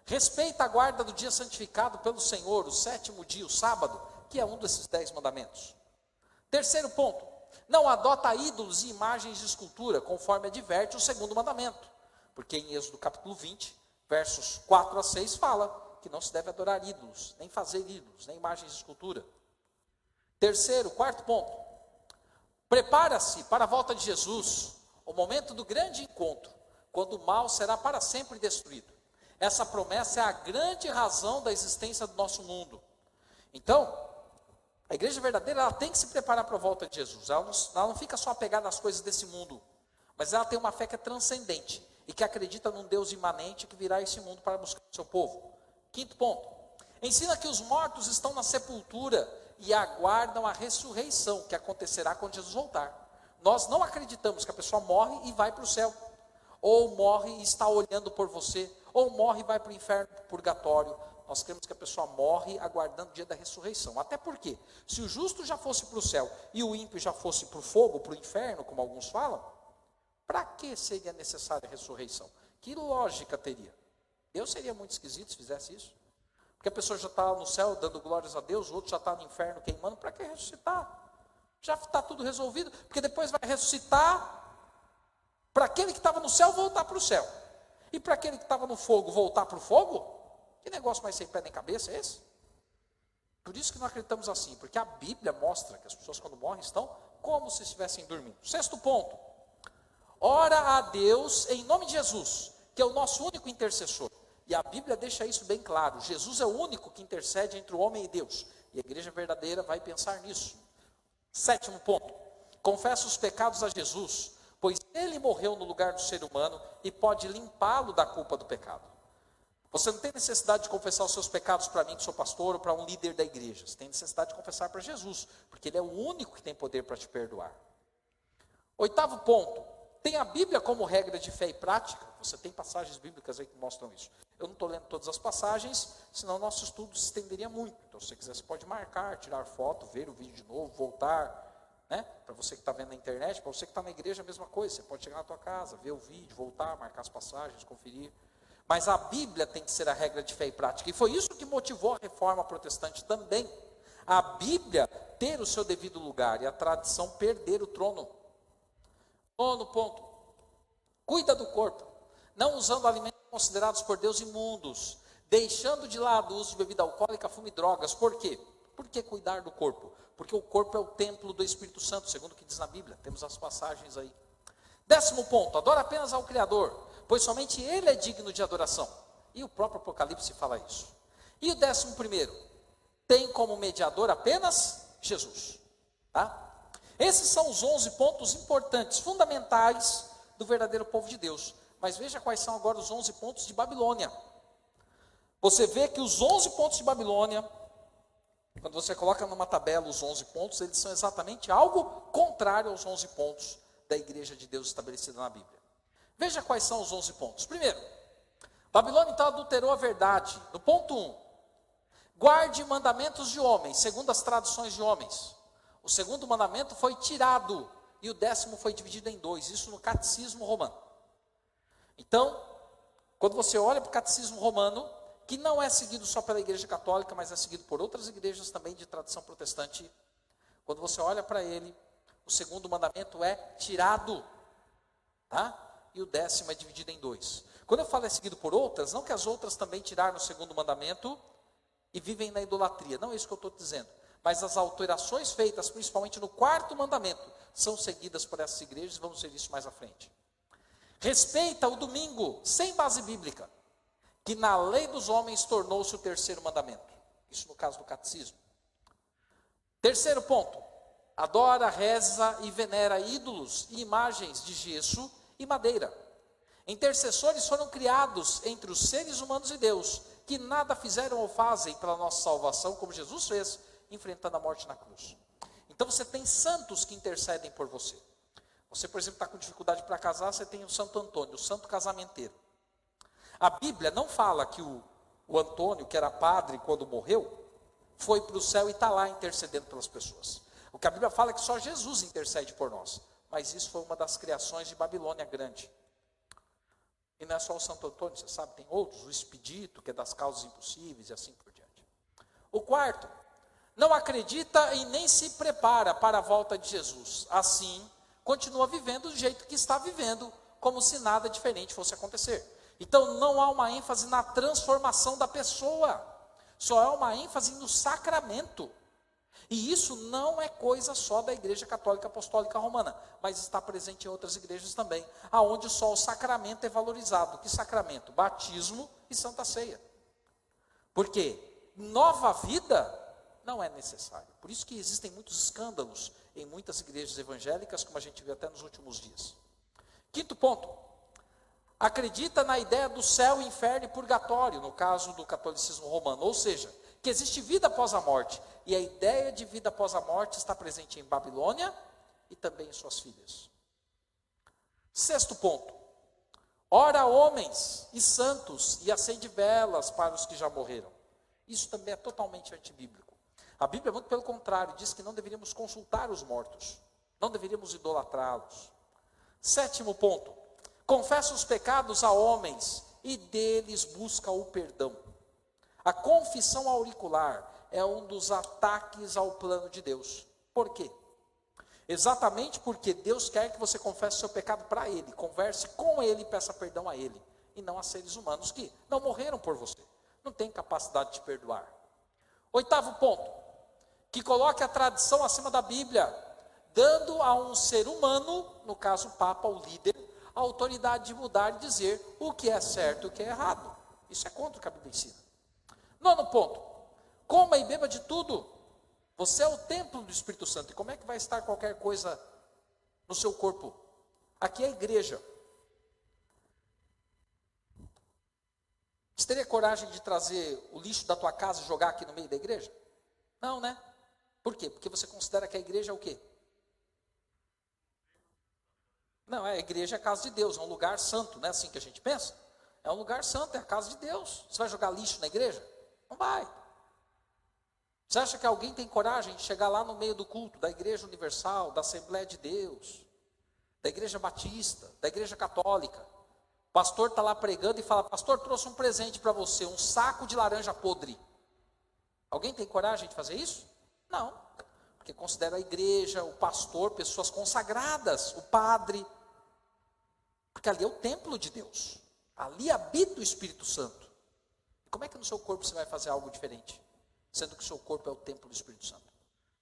respeita a guarda do dia santificado pelo Senhor, o sétimo dia, o sábado, que é um desses 10 mandamentos. Terceiro ponto, não adota ídolos e imagens de escultura, conforme adverte o segundo mandamento, porque em Êxodo capítulo 20, versos 4 a 6, fala que não se deve adorar ídolos, nem fazer ídolos, nem imagens de escultura. Quarto ponto, prepara-se para a volta de Jesus, o momento do grande encontro, quando o mal será para sempre destruído. Essa promessa é a grande razão da existência do nosso mundo. Então, a igreja verdadeira, ela tem que se preparar para a volta de Jesus. Ela não fica só apegada às coisas desse mundo, mas ela tem uma fé que é transcendente. e que acredita num Deus imanente que virá a esse mundo para buscar o seu povo. Quinto ponto, ensina que os mortos estão na sepultura e aguardam a ressurreição que acontecerá quando Jesus voltar. Nós não acreditamos que a pessoa morre e vai para o céu, ou morre e está olhando por você, ou morre e vai para o inferno, para o purgatório. Nós cremos que a pessoa morre aguardando o dia da ressurreição. Até porque, se o justo já fosse para o céu e o ímpio já fosse para o fogo, para o inferno, como alguns falam, para que seria necessária a ressurreição? Que lógica teria? Deus seria muito esquisito se fizesse isso. Porque a pessoa já está no céu dando glórias a Deus, o outro já está no inferno queimando, para que ressuscitar? Já está tudo resolvido, porque depois vai ressuscitar para aquele que estava no céu voltar para o céu. E para aquele que estava no fogo voltar para o fogo? Que negócio mais sem pé nem cabeça é esse? Por isso que não acreditamos assim, porque a Bíblia mostra que as pessoas quando morrem estão como se estivessem dormindo. Sexto ponto, ora a Deus em nome de Jesus, que é o nosso único intercessor. E a Bíblia deixa isso bem claro, Jesus é o único que intercede entre o homem e Deus. E a igreja verdadeira vai pensar nisso. Sétimo ponto, confessa os pecados a Jesus, pois ele morreu no lugar do ser humano e pode limpá-lo da culpa do pecado. Você não tem necessidade de confessar os seus pecados para mim, que sou pastor, ou para um líder da igreja. Você tem necessidade de confessar para Jesus, porque ele é o único que tem poder para te perdoar. Oitavo ponto, tem a Bíblia como regra de fé e prática. Você tem passagens bíblicas aí que mostram isso. Eu não estou lendo todas as passagens, senão nosso estudo se estenderia muito. Então, se você quiser, você pode marcar, tirar foto, ver o vídeo de novo, voltar. Para você que está vendo na internet, para você que está na igreja, a mesma coisa. Você pode chegar na tua casa, ver o vídeo, voltar, marcar as passagens, conferir. Mas a Bíblia tem que ser a regra de fé e prática. E foi isso que motivou a reforma protestante também. A Bíblia ter o seu devido lugar e a tradição perder o trono. Nono ponto. Cuida do corpo, não usando alimentos considerados por Deus imundos, deixando de lado o uso de bebida alcoólica, fumo e drogas. Por quê? Por que cuidar do corpo? Porque o corpo é o templo do Espírito Santo, segundo o que diz na Bíblia. Temos as passagens aí. Décimo ponto, adora apenas ao Criador, pois somente Ele é digno de adoração. E o próprio Apocalipse fala isso. E o 11º, tem como mediador apenas Jesus. Tá? Esses são os 11 pontos importantes, fundamentais do verdadeiro povo de Deus. Mas veja quais são agora os 11 pontos de Babilônia. Você vê que os 11 pontos de Babilônia, quando você coloca numa tabela os 11 pontos, eles são exatamente algo contrário aos 11 pontos da igreja de Deus estabelecida na Bíblia. Veja quais são os 11 pontos. Primeiro, Babilônia então adulterou a verdade. No ponto 1, guarde mandamentos de homens, segundo as traduções de homens. O segundo mandamento foi tirado e o 10º foi dividido em 2, isso no catecismo romano. Então, quando você olha para o catecismo romano, que não é seguido só pela igreja católica, mas é seguido por outras igrejas também de tradição protestante, quando você olha para ele, o segundo mandamento é tirado, tá? E o 10º é dividido em 2. Quando eu falo é seguido por outras, não que as outras também tiraram o segundo mandamento e vivem na idolatria, não é isso que eu estou dizendo. Mas as alterações feitas, principalmente no 4º mandamento, são seguidas por essas igrejas, vamos ver isso mais à frente. Respeita o domingo, sem base bíblica, que na lei dos homens tornou-se o 3º mandamento. Isso no caso do catecismo. Terceiro ponto, adora, reza e venera ídolos e imagens de gesso e madeira. Intercessores foram criados entre os seres humanos e Deus, que nada fizeram ou fazem pela nossa salvação, como Jesus fez, enfrentando a morte na cruz. Então você tem santos que intercedem por você. Você, por exemplo, está com dificuldade para casar, você tem o Santo Antônio, o santo casamenteiro. A Bíblia não fala que o Antônio, que era padre quando morreu, foi para o céu e está lá intercedendo pelas pessoas. O que a Bíblia fala é que só Jesus intercede por nós. Mas isso foi uma das criações de Babilônia grande. E não é só o Santo Antônio, você sabe, tem outros. O Expedito, que é das causas impossíveis e assim por diante. O 4, não acredita e nem se prepara para a volta de Jesus. Assim, continua vivendo do jeito que está vivendo, como se nada diferente fosse acontecer. Então não há uma ênfase na transformação da pessoa, só há uma ênfase no sacramento. E isso não é coisa só da Igreja Católica Apostólica Romana, mas está presente em outras igrejas também, aonde só o sacramento é valorizado. Que sacramento? Batismo e Santa Ceia. Porque nova vida não é necessário. Por isso que existem muitos escândalos em muitas igrejas evangélicas, como a gente viu até nos últimos dias. Quinto ponto. acredita na ideia do céu, inferno e purgatório, no caso do catolicismo romano, ou seja, que existe vida após a morte, e a ideia de vida após a morte está presente em Babilônia e também em suas filhas. Sexto ponto, ora homens e santos e acende velas para os que já morreram. Isso também é totalmente antibíblico. A Bíblia, muito pelo contrário, diz que não deveríamos consultar os mortos, não deveríamos idolatrá-los. Sétimo ponto, confessa os pecados a homens e deles busca o perdão. A confissão auricular é um dos ataques ao plano de Deus. Por quê? Exatamente porque Deus quer que você confesse o seu pecado para Ele, converse com Ele e peça perdão a Ele, e não a seres humanos que não morreram por você, não têm capacidade de perdoar. Oitavo ponto, que coloque a tradição acima da Bíblia, dando a um ser humano, no caso o Papa, o líder, a autoridade de mudar e dizer o que é certo e o que é errado. Isso é contra o que a Bíblia ensina. Nono ponto, coma e beba de tudo. Você é o templo do Espírito Santo. E como é que vai estar qualquer coisa no seu corpo? Aqui é a igreja. Você teria coragem de trazer o lixo da tua casa e jogar aqui no meio da igreja? Não, né? Por quê? Porque você considera que a igreja é o quê? Não, a igreja é a casa de Deus, é um lugar santo, não é assim que a gente pensa? É um lugar santo, é a casa de Deus. Você vai jogar lixo na igreja? Não vai. Você acha que alguém tem coragem de chegar lá no meio do culto da Igreja Universal, da Assembleia de Deus, da Igreja Batista, da Igreja Católica? O pastor está lá pregando e fala, pastor, trouxe um presente para você, um saco de laranja podre. Alguém tem coragem de fazer isso? Não, porque considera a igreja, o pastor, pessoas consagradas, o padre, porque ali é o templo de Deus, ali habita o Espírito Santo. Como é que no seu corpo você vai fazer algo diferente? Sendo que o seu corpo é o templo do Espírito Santo.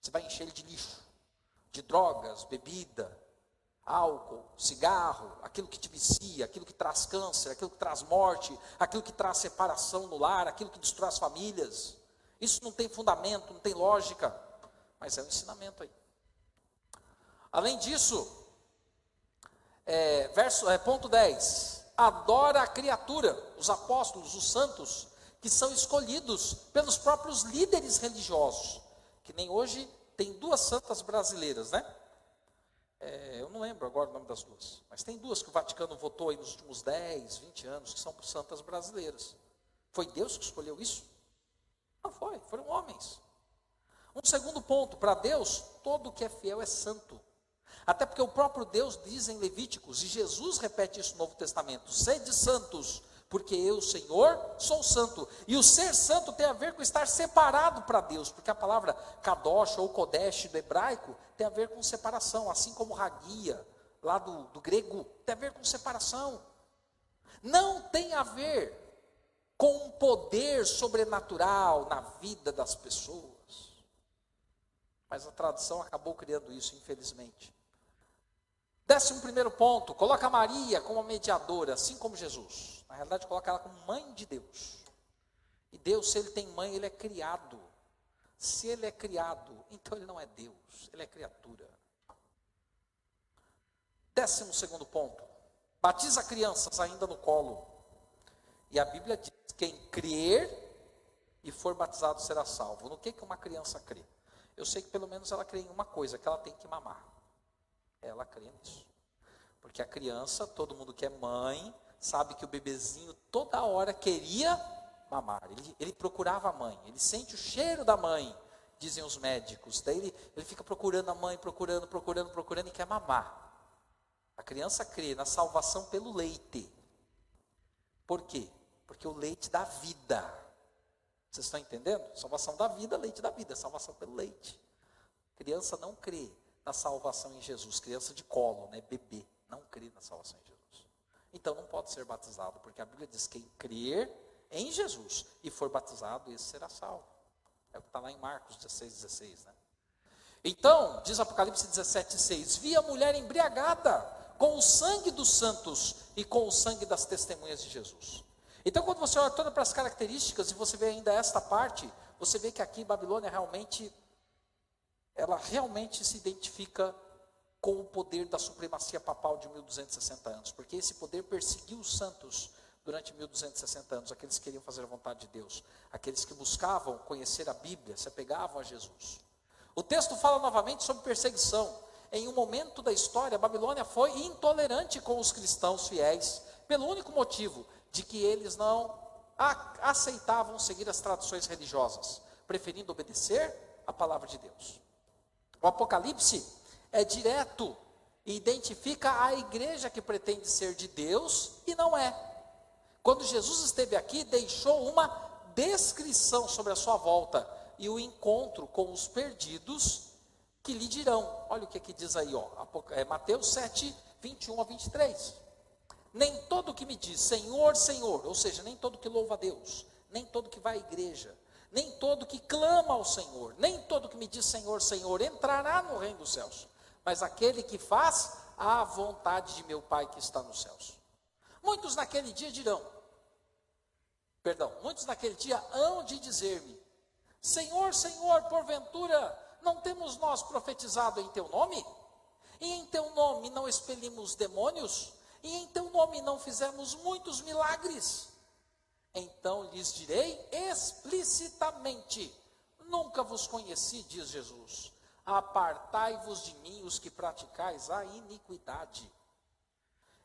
Você vai encher ele de lixo, de drogas, bebida, álcool, cigarro, aquilo que te vicia, aquilo que traz câncer, aquilo que traz morte, aquilo que traz separação no lar, aquilo que destrói as famílias. Isso não tem fundamento, não tem lógica, mas é um ensinamento aí. Além disso, ponto 10, adora a criatura, os apóstolos, os santos, que são escolhidos pelos próprios líderes religiosos, que nem hoje tem duas santas brasileiras, né? Eu não lembro agora o nome das duas, mas tem duas que o Vaticano votou aí nos últimos 10, 20 anos, que são santas brasileiras. Foi Deus que escolheu isso? Não foi, foram homens. Um segundo ponto, para Deus, todo que é fiel é santo. Até porque o próprio Deus diz em Levíticos, e Jesus repete isso no Novo Testamento, sede santos, porque eu, Senhor, sou santo. E o ser santo tem a ver com estar separado para Deus, porque a palavra kadosh ou kodesh do hebraico tem a ver com separação, assim como ragia, lá do grego, tem a ver com separação. Não tem a ver com um poder sobrenatural na vida das pessoas. Mas a tradição acabou criando isso, infelizmente. 11º ponto, coloca Maria como mediadora, assim como Jesus. Na realidade, coloca ela como mãe de Deus. E Deus, se ele tem mãe, ele é criado. Se ele é criado, então ele não é Deus, ele é criatura. 12º ponto, batiza crianças ainda no colo. E a Bíblia diz, quem crer e for batizado será salvo. No que uma criança crê? Eu sei que pelo menos ela crê em uma coisa, que ela tem que mamar. Ela crê nisso. Porque a criança, todo mundo que é mãe, sabe que o bebezinho toda hora queria mamar. Ele procurava a mãe, ele sente o cheiro da mãe, dizem os médicos. Daí ele fica procurando a mãe, procurando e quer mamar. A criança crê na salvação pelo leite. Por quê? Porque o leite dá vida. Vocês estão entendendo? Salvação da vida, leite da vida, salvação pelo leite. A criança não crê na salvação em Jesus, criança de colo, né, bebê, não crê na salvação em Jesus. Então não pode ser batizado, porque a Bíblia diz que quem crer em Jesus e for batizado, esse será salvo. É o que está lá em Marcos 16, né? Então, diz Apocalipse 17:6, vi a mulher embriagada com o sangue dos santos e com o sangue das testemunhas de Jesus. Então, quando você olha todas para as características e você vê ainda esta parte, você vê que aqui em Babilônia ela realmente se identifica com o poder da supremacia papal de 1260 anos, porque esse poder perseguiu os santos durante 1260 anos, aqueles que queriam fazer a vontade de Deus, aqueles que buscavam conhecer a Bíblia, se apegavam a Jesus. O texto fala novamente sobre perseguição. Em um momento da história, a Babilônia foi intolerante com os cristãos fiéis, pelo único motivo de que eles não aceitavam seguir as tradições religiosas, preferindo obedecer a palavra de Deus. O Apocalipse é direto e identifica a igreja que pretende ser de Deus e não é. Quando Jesus esteve aqui, deixou uma descrição sobre a sua volta e o encontro com os perdidos que lhe dirão. Olha o que diz aí, Mateus 7, 21 a 23. Nem todo que me diz Senhor, Senhor, ou seja, nem todo que louva a Deus, nem todo que vai à igreja, nem todo que clama ao Senhor, nem todo que me diz Senhor, Senhor, entrará no reino dos céus, mas aquele que faz a vontade de meu Pai que está nos céus. Muitos naquele dia hão de dizer-me, Senhor, Senhor, porventura, não temos nós profetizado em teu nome? E em teu nome não expelimos demônios? E em teu nome não fizemos muitos milagres? Então lhes direi explicitamente, nunca vos conheci, diz Jesus. Apartai-vos de mim, os que praticais a iniquidade.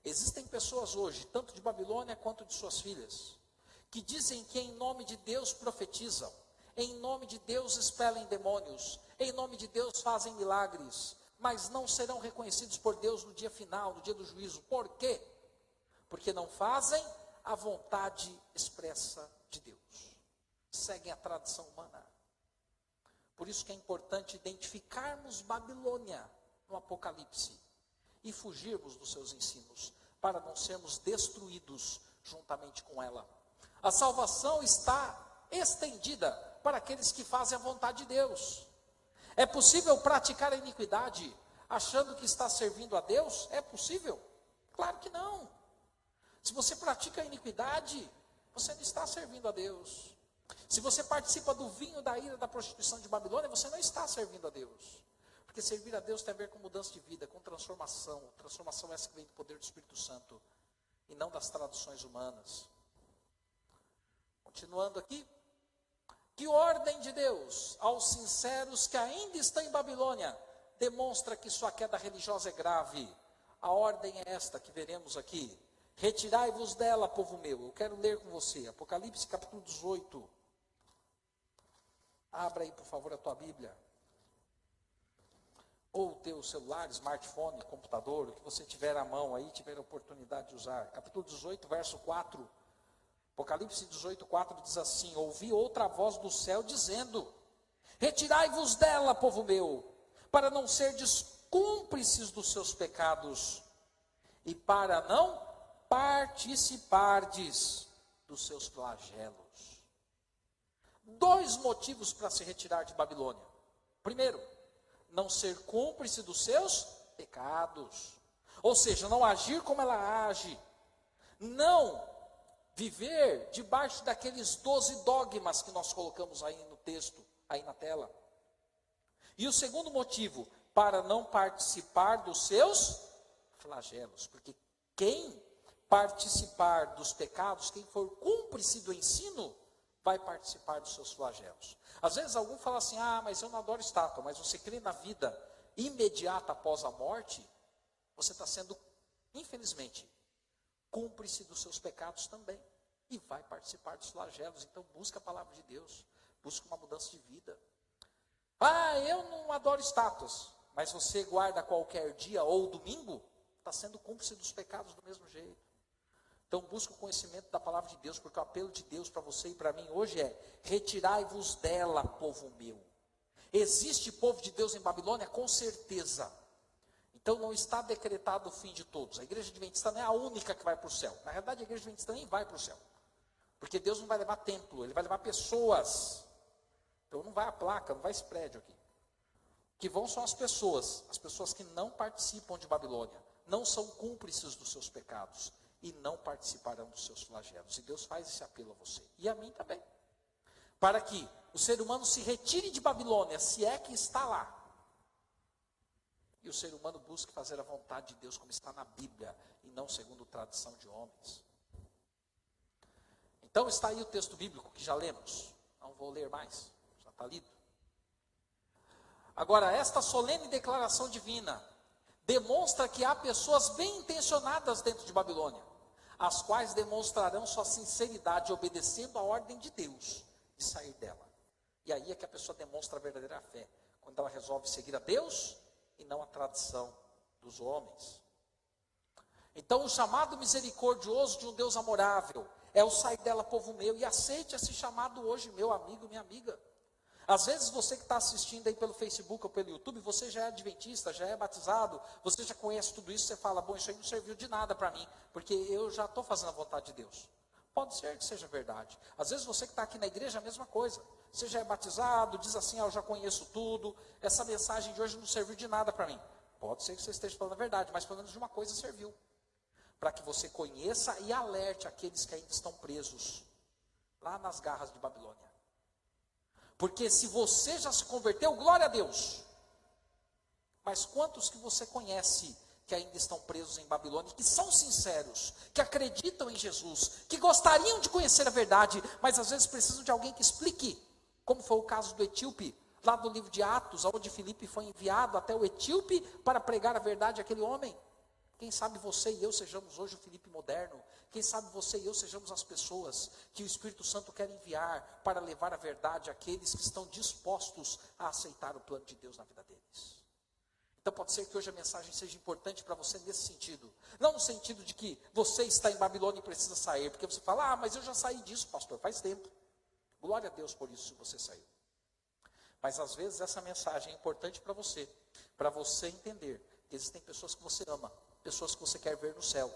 Existem pessoas hoje, tanto de Babilônia quanto de suas filhas, que dizem que em nome de Deus profetizam, em nome de Deus expelem demônios, em nome de Deus fazem milagres, mas não serão reconhecidos por Deus no dia final, no dia do juízo. Por quê? Porque não fazem a vontade expressa de Deus, seguem a tradição humana. Por isso que é importante identificarmos Babilônia no Apocalipse e fugirmos dos seus ensinos, para não sermos destruídos juntamente com ela. A salvação está estendida para aqueles que fazem a vontade de Deus. É possível praticar a iniquidade achando que está servindo a Deus? É possível? Claro que não. Se você pratica a iniquidade, você não está servindo a Deus. Se você participa do vinho da ira da prostituição de Babilônia, você não está servindo a Deus. Porque servir a Deus tem a ver com mudança de vida, com transformação. Transformação essa que vem do poder do Espírito Santo e não das traduções humanas. Continuando aqui. Que ordem de Deus aos sinceros que ainda estão em Babilônia demonstra que sua queda religiosa é grave. A ordem é esta que veremos aqui. Retirai-vos dela, povo meu. Eu quero ler com você. Apocalipse capítulo 18. Abra aí, por favor, a tua Bíblia. Ou o teu celular, smartphone, computador, o que você tiver à mão aí, tiver a oportunidade de usar. Capítulo 18, verso 4. Apocalipse 18, 4 diz assim: ouvi outra voz do céu dizendo: retirai-vos dela, povo meu, para não serdes cúmplices dos seus pecados, e para não participardes dos seus flagelos. Dois motivos para se retirar de Babilônia. Primeiro, não ser cúmplice dos seus pecados, ou seja, não agir como ela age, não viver debaixo daqueles 12 dogmas que nós colocamos aí no texto, aí na tela. E o segundo motivo, para não participar dos seus flagelos. Porque quem participar dos pecados, quem for cúmplice do ensino, vai participar dos seus flagelos. Às vezes algum fala assim, mas eu não adoro estátua, mas você crê na vida imediata após a morte, você está sendo, infelizmente, cúmplice dos seus pecados também, e vai participar dos flagelos. Então busca a palavra de Deus, busca uma mudança de vida. Eu não adoro estátuas, mas você guarda qualquer dia ou domingo, está sendo cúmplice dos pecados do mesmo jeito. Então busca o conhecimento da palavra de Deus, porque o apelo de Deus para você e para mim hoje é: retirai-vos dela, povo meu. Existe povo de Deus em Babilônia? Com certeza. Então não está decretado o fim de todos. A igreja adventista não é a única que vai para o céu. Na realidade, a igreja adventista nem vai para o céu. Porque Deus não vai levar templo, Ele vai levar pessoas. Então não vai a placa, não vai esse prédio aqui. O que vão são as pessoas que não participam de Babilônia, não são cúmplices dos seus pecados e não participarão dos seus flagelos. E Deus faz esse apelo a você e a mim também. Para que o ser humano se retire de Babilônia, se é que está lá. e o ser humano busque fazer a vontade de Deus como está na Bíblia e não segundo tradição de homens. Então está aí o texto bíblico que já lemos. Não vou ler mais, já está lido. Agora, esta solene declaração divina demonstra que há pessoas bem intencionadas dentro de Babilônia, as quais demonstrarão sua sinceridade obedecendo a ordem de Deus de sair dela. E aí é que a pessoa demonstra a verdadeira fé, quando ela resolve seguir a Deus e não a tradição dos homens. Então o chamado misericordioso de um Deus amorável é o sair dela, povo meu, e aceite esse chamado hoje, meu amigo, minha amiga. Às vezes você que está assistindo aí pelo Facebook ou pelo YouTube, você já é adventista, já é batizado, você já conhece tudo isso, você fala, bom, isso aí não serviu de nada para mim, porque eu já estou fazendo a vontade de Deus. Pode ser que seja verdade. Às vezes você que está aqui na igreja, a mesma coisa. Você já é batizado, diz assim, eu já conheço tudo, essa mensagem de hoje não serviu de nada para mim. Pode ser que você esteja falando a verdade, mas pelo menos de uma coisa serviu. Para que você conheça e alerte aqueles que ainda estão presos lá nas garras de Babilônia. Porque se você já se converteu, glória a Deus. Mas quantos que você conhece que ainda estão presos em Babilônia, que são sinceros, que acreditam em Jesus, que gostariam de conhecer a verdade, mas às vezes precisam de alguém que explique, como foi o caso do etíope, lá do livro de Atos, onde Filipe foi enviado até o etíope para pregar a verdade àquele homem. Quem sabe você e eu sejamos hoje o Filipe moderno. Quem sabe você e eu sejamos as pessoas que o Espírito Santo quer enviar para levar a verdade àqueles que estão dispostos a aceitar o plano de Deus na vida deles. Então pode ser que hoje a mensagem seja importante para você nesse sentido. Não no sentido de que você está em Babilônia e precisa sair. Porque você fala, mas eu já saí disso, pastor, faz tempo. Glória a Deus por isso, se você saiu. Mas às vezes essa mensagem é importante para você entender que existem pessoas que você ama, pessoas que você quer ver no céu,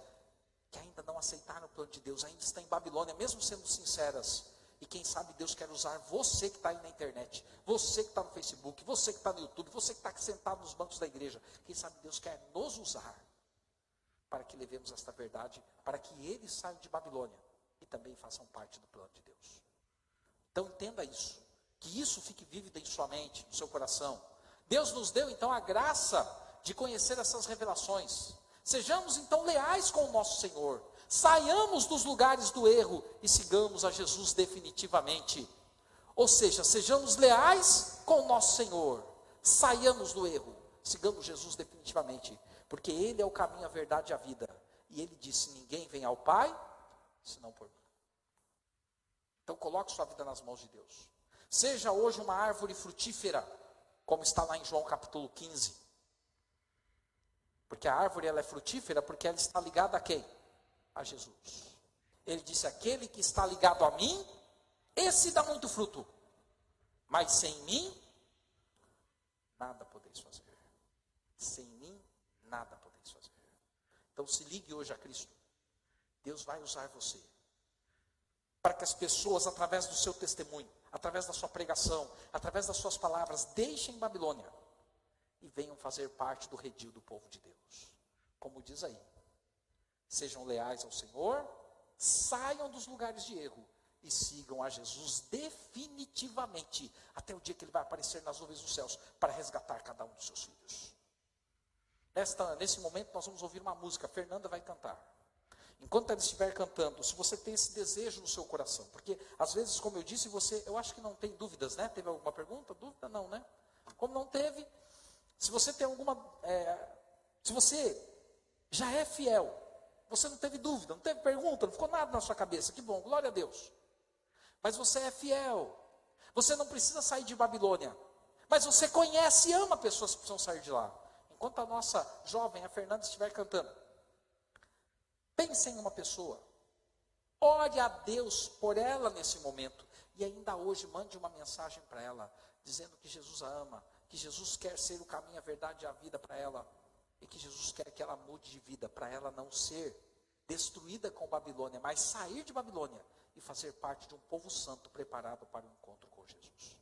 que ainda não aceitaram o plano de Deus, ainda estão em Babilônia, mesmo sendo sinceras. E quem sabe Deus quer usar você que está aí na internet, você que está no Facebook, você que está no YouTube, você que está aqui sentado nos bancos da igreja. Quem sabe Deus quer nos usar para que levemos esta verdade, para que eles saiam de Babilônia e também façam parte do plano de Deus. Então entenda isso, que isso fique vívido em sua mente, no seu coração. Deus nos deu então a graça de conhecer essas revelações. Sejamos então leais com o nosso Senhor. Saiamos dos lugares do erro e sigamos a Jesus definitivamente. Ou seja, sejamos leais com o nosso Senhor. Saiamos do erro, sigamos Jesus definitivamente. Porque Ele é o caminho, a verdade e a vida. E Ele disse, ninguém vem ao Pai, senão por mim. Então coloque sua vida nas mãos de Deus. Seja hoje uma árvore frutífera, como está lá em João capítulo 15. Porque a árvore ela é frutífera porque ela está ligada a quem? A Jesus. Ele disse, aquele que está ligado a mim, esse dá muito fruto. Mas sem mim, nada podeis fazer. Sem mim, nada podeis fazer. Então se ligue hoje a Cristo. Deus vai usar você. Para que as pessoas, através do seu testemunho, através da sua pregação, através das suas palavras, deixem Babilônia e venham fazer parte do redil do povo de Deus. Como diz aí, sejam leais ao Senhor, saiam dos lugares de erro e sigam a Jesus definitivamente, até o dia que Ele vai aparecer nas nuvens dos céus, para resgatar cada um dos seus filhos. Nesse momento nós vamos ouvir uma música, a Fernanda vai cantar. Enquanto ela estiver cantando, se você tem esse desejo no seu coração, porque às vezes, como eu disse, eu acho que não tem dúvidas, né? Teve alguma pergunta? Dúvida não, né? Como não teve, se você tem se você já é fiel, você não teve dúvida, não teve pergunta, não ficou nada na sua cabeça, que bom, glória a Deus. Mas você é fiel, você não precisa sair de Babilônia, mas você conhece e ama pessoas que precisam sair de lá. Enquanto a nossa jovem, a Fernanda, estiver cantando, pense em uma pessoa, ore a Deus por ela nesse momento, e ainda hoje mande uma mensagem para ela, dizendo que Jesus a ama, que Jesus quer ser o caminho, a verdade e a vida para ela, e que Jesus quer que ela mude de vida, para ela não ser destruída com Babilônia, mas sair de Babilônia e fazer parte de um povo santo preparado para o encontro com Jesus.